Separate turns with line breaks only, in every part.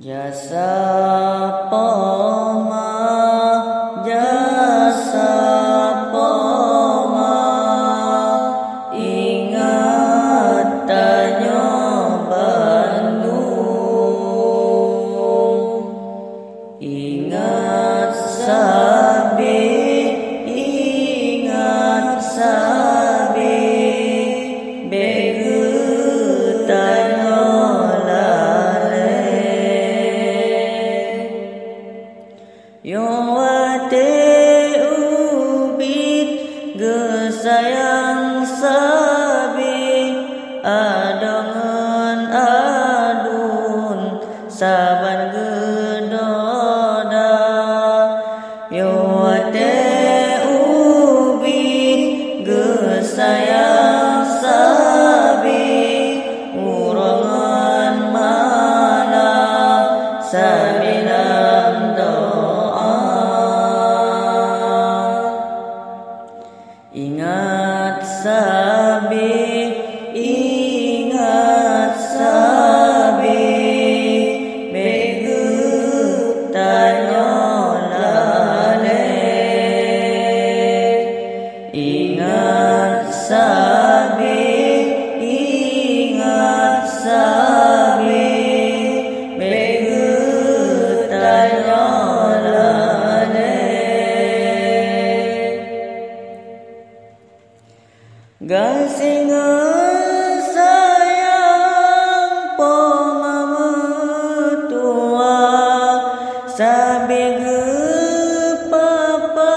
Jasa poma, jasa poma, ingat tanyo Bandung, ingat sabi, begu tanyo yo ate ubit gesayang sabi adongen adun saban gedoda yo ate ubit gesayang sabi urongan mana sabilang ingat sabi, begu tanyo lale. Ingat sabi, begu tanyo lale. Gasingan sayang poma metua sabi papa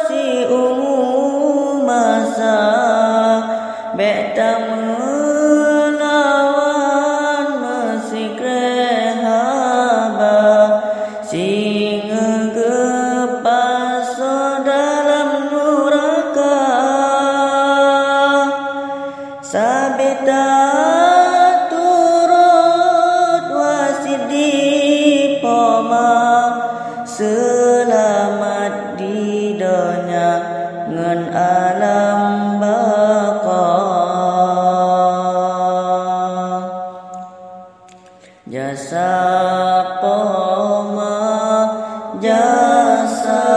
si ungu masa beta menawan mesikrehaba sing ngegepaso dalam nuraka sabita turut wasidi poma selamat di dunia ngen alam baka jasa poma jasa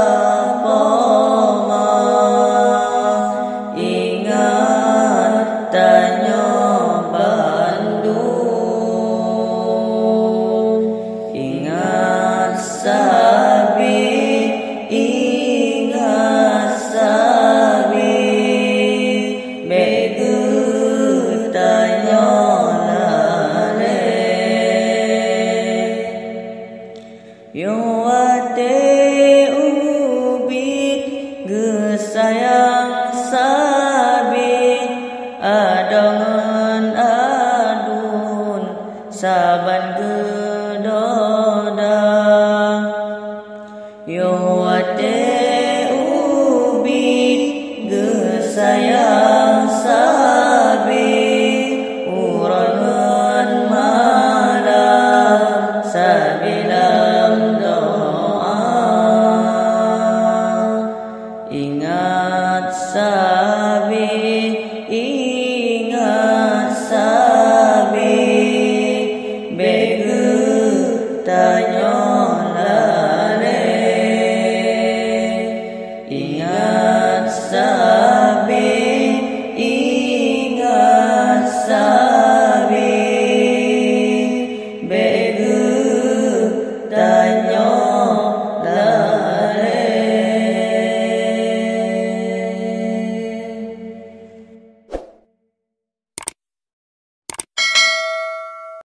poma ingat tanyo Bandung, ingat sabi, begu